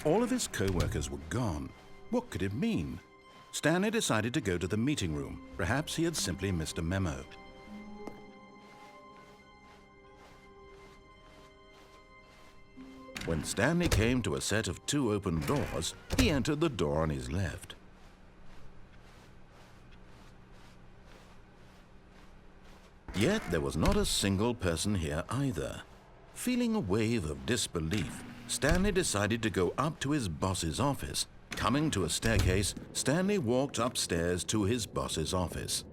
All of his co-workers were gone. What could it mean? Stanley decided to go to the meeting room. Perhaps he had simply missed a memo. When Stanley came to a set of 2 open doors, he entered the door on his left. Yet there was not a single person here either. Feeling a wave of disbelief, Stanley decided to go up to his boss's office. Coming to a staircase, Stanley walked upstairs to his boss's office.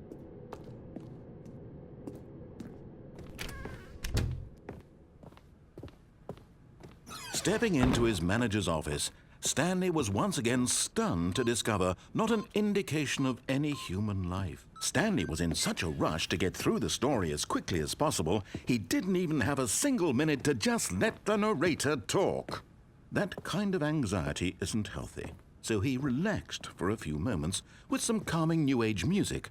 Stepping into his manager's office, Stanley was once again stunned to discover not an indication of any human life. Stanley was in such a rush to get through the story as quickly as possible, he didn't even have a single minute to just let the narrator talk. That kind of anxiety isn't healthy, so he relaxed for a few moments with some calming New Age music.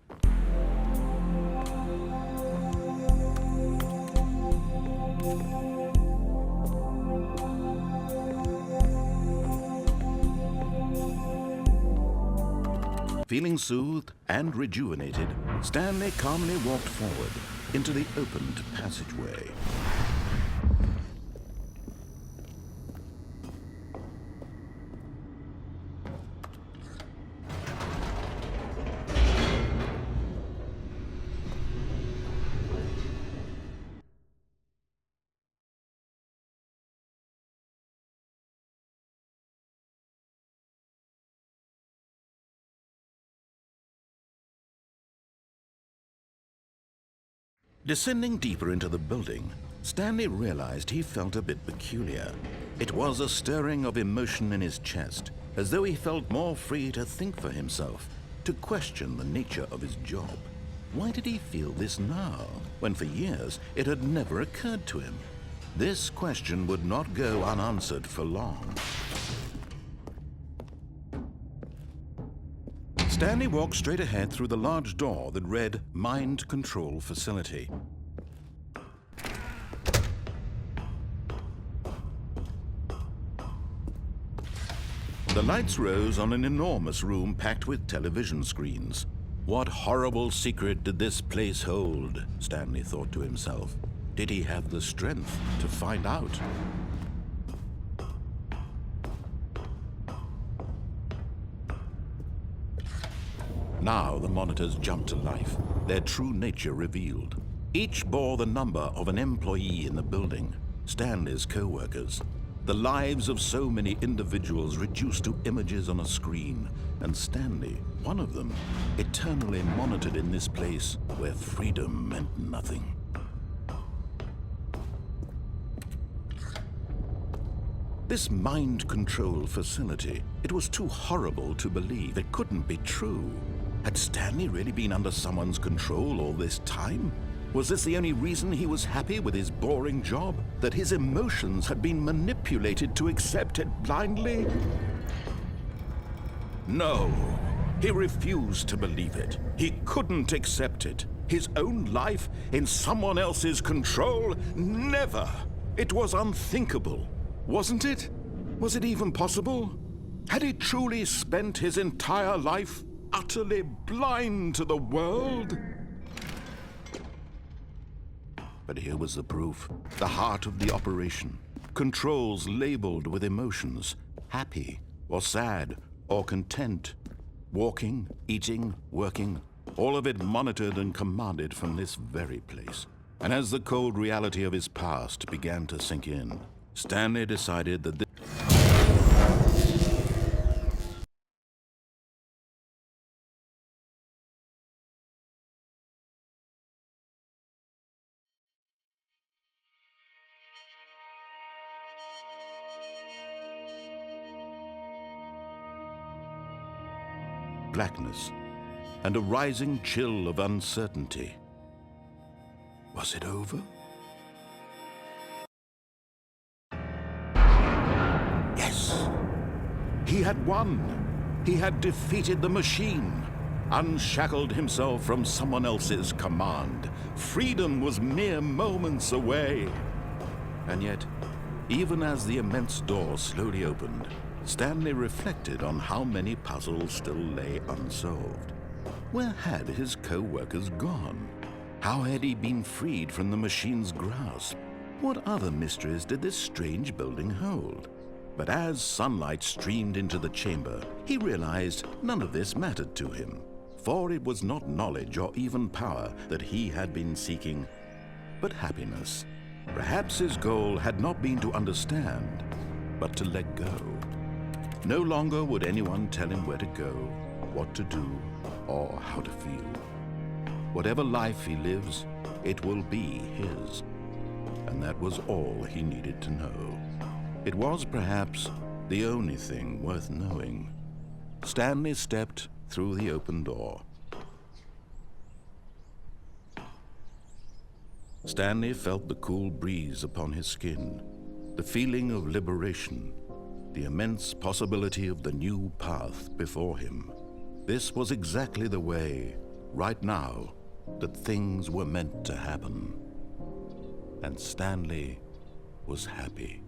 Feeling soothed and rejuvenated, Stanley calmly walked forward into the opened passageway. Descending deeper into the building, Stanley realized he felt a bit peculiar. It was a stirring of emotion in his chest, as though he felt more free to think for himself, to question the nature of his job. Why did he feel this now, when for years it had never occurred to him? This question would not go unanswered for long. Stanley walked straight ahead through the large door that read Mind Control Facility. The lights rose on an enormous room packed with television screens. What horrible secret did this place hold? Stanley thought to himself. Did he have the strength to find out? Now the monitors jumped to life, their true nature revealed. Each bore the number of an employee in the building, Stanley's co-workers. The lives of so many individuals reduced to images on a screen, and Stanley, one of them, eternally monitored in this place where freedom meant nothing. This mind control facility, it was too horrible to believe. It couldn't be true. Had Stanley really been under someone's control all this time? Was this the only reason he was happy with his boring job? That his emotions had been manipulated to accept it blindly? No, he refused to believe it. He couldn't accept it. His own life in someone else's control? Never! It was unthinkable, wasn't it? Was it even possible? Had he truly spent his entire life utterly blind to the world? But here was the proof, the heart of the operation. Controls labeled with emotions, happy or sad or content. Walking, eating, working, all of it monitored and commanded from this very place. And as the cold reality of his past began to sink in, Stanley decided that this blackness and a rising chill of uncertainty. Was it over? Yes! He had won! He had defeated the machine, unshackled himself from someone else's command. Freedom was mere moments away. And yet, Even as the immense door slowly opened, Stanley reflected on how many puzzles still lay unsolved. Where had his co-workers gone? How had he been freed from the machine's grasp? What other mysteries did this strange building hold? But as sunlight streamed into the chamber, he realized none of this mattered to him, for it was not knowledge or even power that he had been seeking, but happiness. Perhaps his goal had not been to understand, but to let go. No longer would anyone tell him where to go, what to do, or how to feel. Whatever life he lives, it will be his. And that was all he needed to know. It was perhaps the only thing worth knowing. Stanley stepped through the open door. Stanley felt the cool breeze upon his skin, the feeling of liberation, the immense possibility of the new path before him. This was exactly the way, right now, that things were meant to happen. And Stanley was happy.